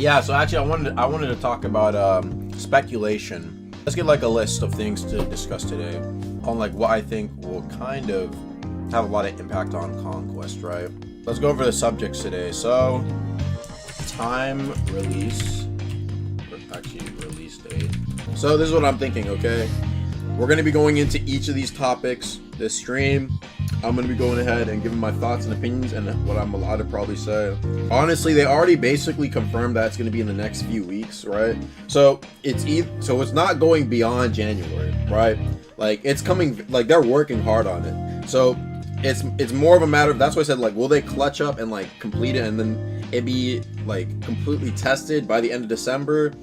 Yeah, so actually I wanted to talk about speculation. Let's get like a list of things to discuss today on like what I think will kind of have a lot of impact on Conquest, right? Let's go over the subjects today. So, time, release, or actually release date. So this is what I'm thinking, okay? We're going to be going into each of these topics this stream. I'm going to be going ahead and giving my thoughts and opinions and what I'm allowed to probably say. Honestly, they already basically confirmed that it's going to be in the next few weeks, right? So it's not going beyond January, right? Like it's coming, like they're working hard on it. So it's more of a matter of, that's why I said, like, will they clutch up and like complete it and then it be like completely tested by the end of December?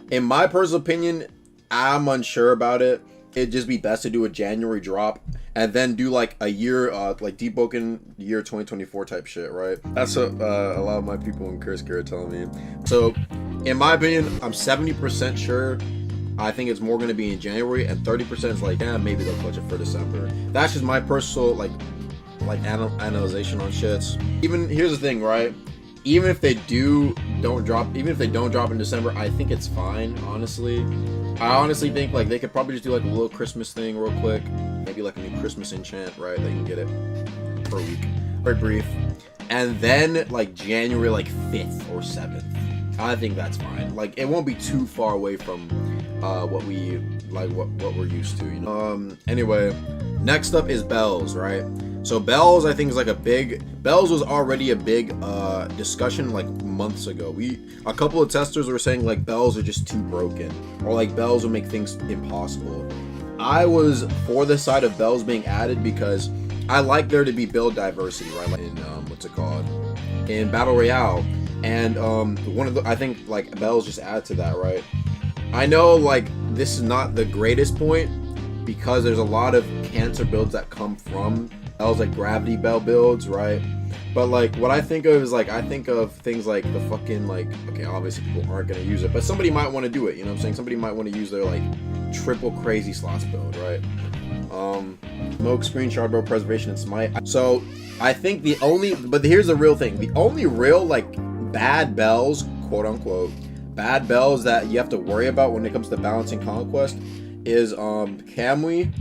In my personal opinion, I'm unsure about it. It'd just be best to do a January drop and then do like a year, like debunking year 2024 type shit, right? That's what a lot of my people in Kursk are telling me. So, in my opinion, I'm 70% sure. I think it's more going to be in January, and 30% is like, yeah, maybe they'll clutch it for December. That's just my personal like analyzation on shits. Even here's the thing, right? Even if they don't drop in December, I think it's fine, honestly. I honestly think like they could probably just do like a little Christmas thing real quick. Maybe like a new Christmas enchant, right? They can get it for a week. Very brief. And then like January like 5th or 7th. I think that's fine. Like it won't be too far away from what we're used to, you know. Anyway, next up is Bells, right? So Bells, I think, is like Bells was already a big discussion like months ago. A couple of testers were saying like Bells are just too broken, or like Bells will make things impossible. I was for the side of Bells being added because I like there to be build diversity, right? Like in in Battle Royale, and I think like Bells just add to that, right? I know like this is not the greatest point because there's a lot of cancer builds that come from Bells, like gravity bell builds, right? But like what I think of is like, I think of things like the fucking like, okay, obviously people aren't going to use it, but somebody might want to do it, you know what I'm saying? Somebody might want to use their like triple crazy slots build, right? Smoke screen, shard bell preservation, and smite. So I think but here's the real thing. The only real like bad bells, quote unquote, bad bells that you have to worry about when it comes to balancing Conquest is Cami,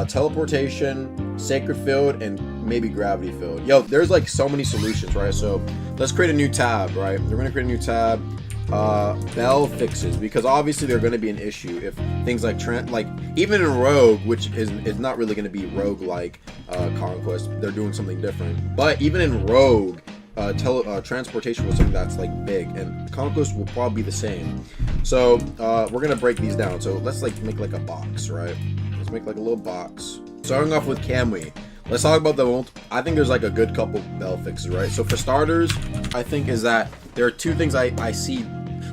teleportation, sacred field, and maybe gravity field. Yo, there's like so many solutions, right? So let's create a new tab, right? We're gonna create a new tab. Bell fixes, because obviously they're going to be an issue if things like even in Rogue, which is not really going to be Rogue like Conquest, they're doing something different. But even in Rogue, transportation was something that's like big, and Conquest will probably be the same. So we're gonna break these down. So let's like make like a box, right? Let's make like a little box. Starting off with Cami. Let's talk about I think there's like a good couple bell fixes, right? So for starters, I think is that there are two things I see.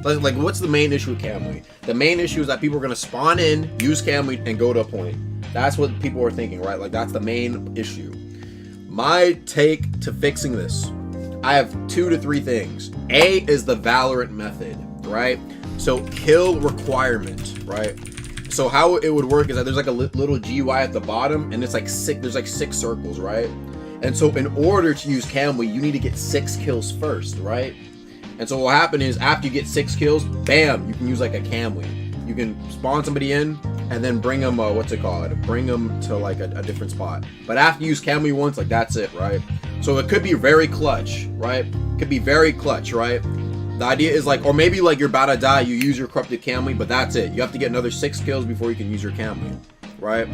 Like, what's the main issue with Cami? The main issue is that people are gonna spawn in, use Cami, and go to a point. That's what people are thinking, right? Like that's the main issue. My take to fixing this, I have 2 to 3 things. A is the Valorant method, right? So kill requirement, right? So how it would work is that there's like a little GUI at the bottom, and it's like there's like 6 circles, right? And so in order to use Cami, you need to get 6 kills first, right? And so what will happen is after you get 6 kills, bam, you can use like a Cami. You can spawn somebody in and then bring them, bring them to like a different spot. But after you use Cami once, like that's it, right? So it could be very clutch, right? Could be very clutch, right? The idea is like, or maybe like you're about to die, you use your corrupted Cami, but that's it. You have to get another 6 kills before you can use your Cami, right?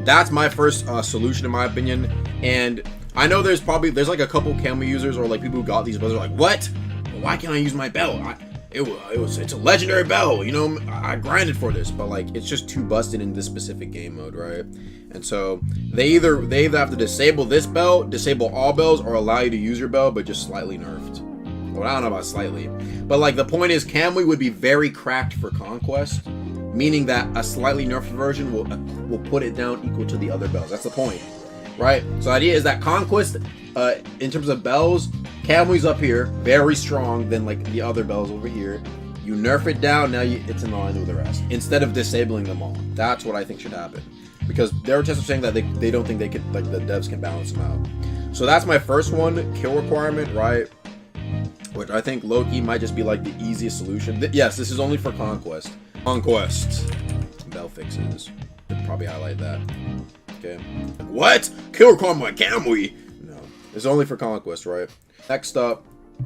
That's my first solution in my opinion. And I know there's like a couple Cami users or like people who got these bells are like, what? Why can't I use my bell? It's a legendary bell, you know, I grinded for this, but like it's just too busted in this specific game mode, right? And so they either have to disable this bell, disable all bells, or allow you to use your bell but just slightly nerfed. Well, I don't know about slightly, but like the point is Cami would be very cracked for Conquest, meaning that a slightly nerfed version will put it down equal to the other bells. That's the point, right? So the idea is that Conquest, in terms of bells, Cami's up here, very strong than like the other bells over here. You nerf it down, now it's in line with the rest, instead of disabling them all. That's what I think should happen, because there are testers saying that they don't think they could, like the devs can balance them out. So that's my first one, kill requirement, right? which I think low-key might just be like the easiest solution. Yes, this is only for Conquest. Conquest. Bell fixes. Should probably highlight that. Okay. What? Kill requirement Cammy? No. It's only for Conquest, right? Next up,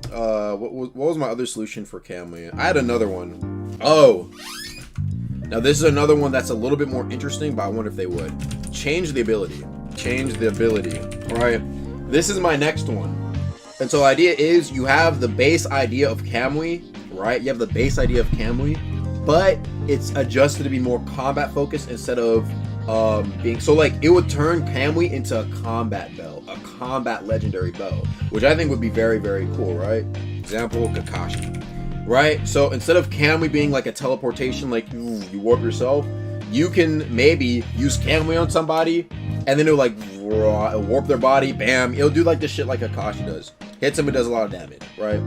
what was my other solution for Cammy? I had another one. Oh. Now this is another one that's a little bit more interesting, but I wonder if they would. Change the ability. Change the ability. Alright. This is my next one. And so the idea is you have the base idea of Cammy, right? You have the base idea of Cammy, but it's adjusted to be more combat focused instead of being so like it would turn Cammy into a combat bow, a combat legendary bow, which I think would be very, very cool, right? Example, Kakashi. Right? So instead of Cammy being like a teleportation, like you warp yourself, you can maybe use Cammy on somebody, and then it'll like warp their body, bam, it'll do like this shit like Kakashi does. Hits him, it does a lot of damage, right?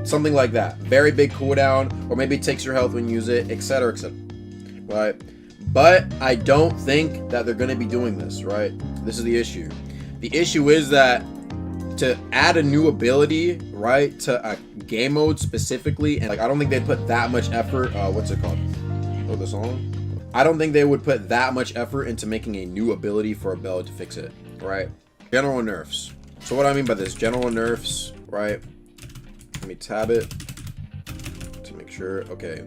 Something like that. Very big cooldown, or maybe it takes your health when you use it, etc, etc. Right? But I don't think that they're gonna be doing this, right? This is the issue. The issue is that to add a new ability, right, to a game mode specifically, and like I don't think they'd put that much effort. What's it called? Oh, the song. I don't think they would put that much effort into making a new ability for a bell to fix it, right? General nerfs. So what I mean by this, general nerfs, right? Let me tab it to make sure. Okay.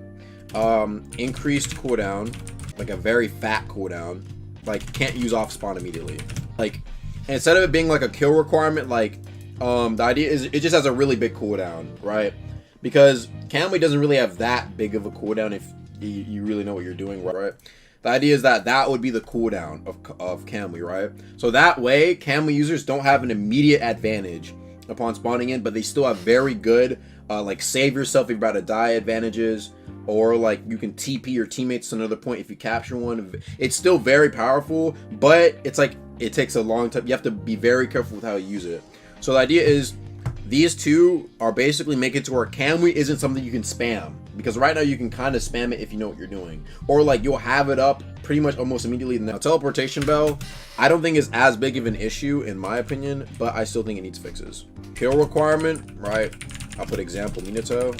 Increased cooldown, like a very fat cooldown. Like can't use off spawn immediately. Like instead of it being like a kill requirement, like the idea is it just has a really big cooldown, right? Because Cammy doesn't really have that big of a cooldown if you really know what you're doing, right? The idea is that that would be the cooldown of Cammy, right? So that way, Cammy users don't have an immediate advantage upon spawning in, but they still have very good, like save yourself if you're about to die advantages, or like you can TP your teammates to another point if you capture one. It's still very powerful, but it's like it takes a long time. You have to be very careful with how you use it. So the idea is these two are basically making it to where Cammy isn't something you can spam, because right now you can kind of spam it if you know what you're doing, or like you'll have it up pretty much almost immediately. Now teleportation bell, I don't think is as big of an issue in my opinion, but I still think it needs fixes. Kill requirement, right? I'll put example Minato,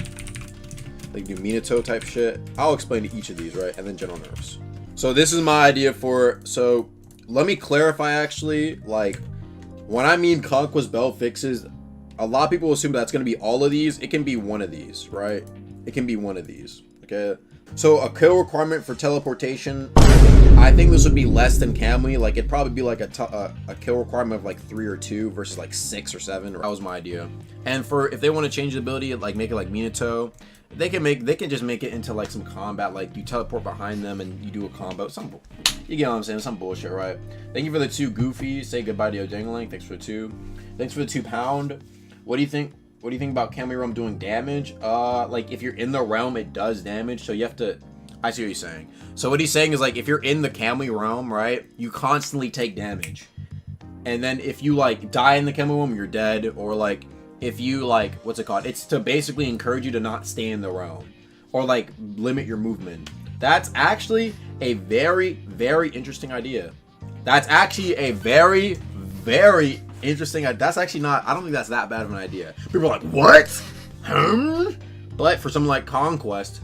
like do Minato type shit. I'll explain to each of these, right? And then general nerfs. So this is my idea for, so let me clarify actually, like when I mean Conquest bell fixes, a lot of people assume that's going to be all of these. It can be one of these, right? It can be one of these, okay? So a kill requirement for teleportation, I think this would be less than Cammy. Like it'd probably be like a kill requirement of like 3 or 2 versus like 6 or 7. That was my idea. And for if they want to change the ability, like make it like Minato, they can just make it into like some combat, like you teleport behind them and you do a combo. You get what I'm saying? Some bullshit, right? Thank you for the 2 Goofy. Say goodbye to Dangling. Thanks for the 2. Thanks for the 2 pound. What do you think? What do you think about Cammy realm doing damage? Like if you're in the realm, it does damage. So you have to. I see what he's saying. So what he's saying is like if you're in the Cammy realm, right? You constantly take damage, and then if you like die in the Cammy realm, you're dead. Or like if you like, what's it called? It's to basically encourage you to not stay in the realm, or like limit your movement. That's actually a very, very interesting idea. That's actually a very, very interesting. That's actually not, I don't think that's that bad of an idea. People are like, what? But for something like Conquest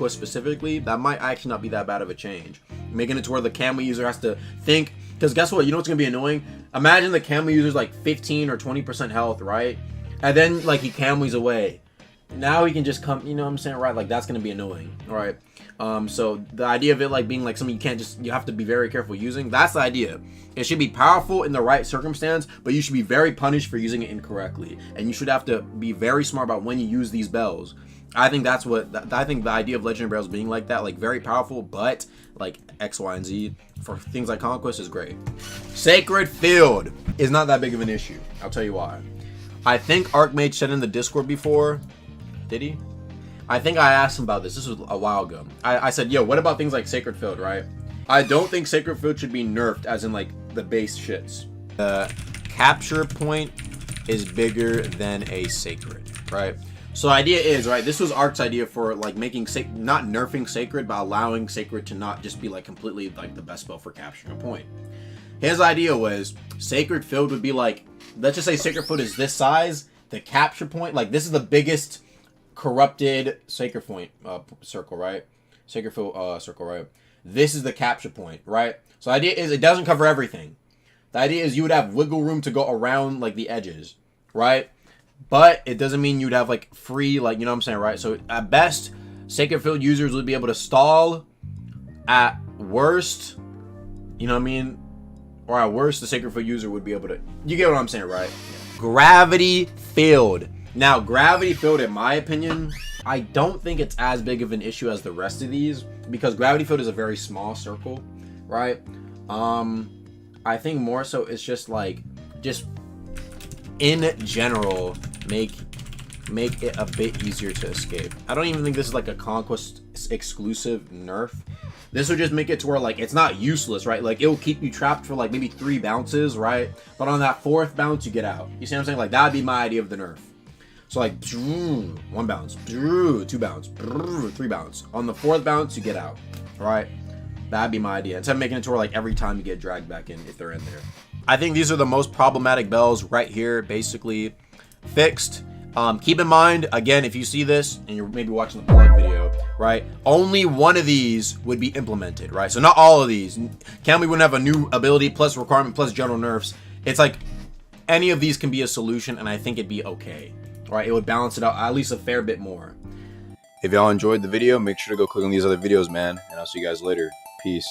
specifically, that might actually not be that bad of a change. Making it to where the Cammy user has to think, because guess what? You know what's going to be annoying? Imagine the Cammy user's like 15 or 20% health, right? And then like he Cammy's away. Now he can just come, you know what I'm saying, right? Like that's going to be annoying, all right? So the idea of it like being like something you have to be very careful using, that's the idea. It should be powerful in the right circumstance, but you should be very punished for using it incorrectly, and you should have to be very smart about when you use these bells. I think that's what I think the idea of legendary bells being like that, like very powerful, but like X, Y, and Z for things like Conquest is great. Sacred Field is not that big of an issue. I'll tell you why. I think Archmage said in the Discord before, did he? I think I asked him about this. This was a while ago. I said, yo, what about things like Sacred Field, right? I don't think Sacred Field should be nerfed as in like the base shits. The capture point is bigger than a sacred, right? So the idea is, right, this was Arc's idea for like making, not nerfing Sacred, but allowing Sacred to not just be like completely like the best spell for capturing a point. His idea was Sacred Field would be like, let's just say Sacred Field is this size, the capture point, like this is the biggest corrupted sacred point circle, right? Sacred field circle, right? This is the capture point, right? So the idea is it doesn't cover everything. The idea is you would have wiggle room to go around like the edges, right? But it doesn't mean you'd have like free, like, you know what I'm saying, right? So at best, sacred field users would be able to stall. At worst, you know what I mean? Or at worst, the sacred field user would be able to, you get what I'm saying, right? Gravity field. Now, gravity field, in my opinion, I don't think it's as big of an issue as the rest of these, because gravity field is a very small circle, right? I think more so it's just like, just in general, make it a bit easier to escape. I don't even think this is like a Conquest exclusive nerf. This would just make it to where, like, it's not useless, right? Like, it will keep you trapped for, like, maybe 3 bounces, right? But on that 4th bounce, you get out. You see what I'm saying? Like, that would be my idea of the nerf. So, like, 1 bounce, 2 bounce, 3 bounce. On the 4th bounce, you get out, right? That'd be my idea. Instead of making it to where, like, every time you get dragged back in, if they're in there. I think these are the most problematic bells right here, basically fixed. Keep in mind, again, if you see this and you're maybe watching the plug video, right, only one of these would be implemented, right? So not all of these. Cami wouldn't have a new ability plus requirement plus general nerfs. It's like any of these can be a solution, and I think it'd be okay, right? It would balance it out at least a fair bit more. If y'all enjoyed the video, make sure to go click on these other videos, man, and I'll see you guys later. Peace.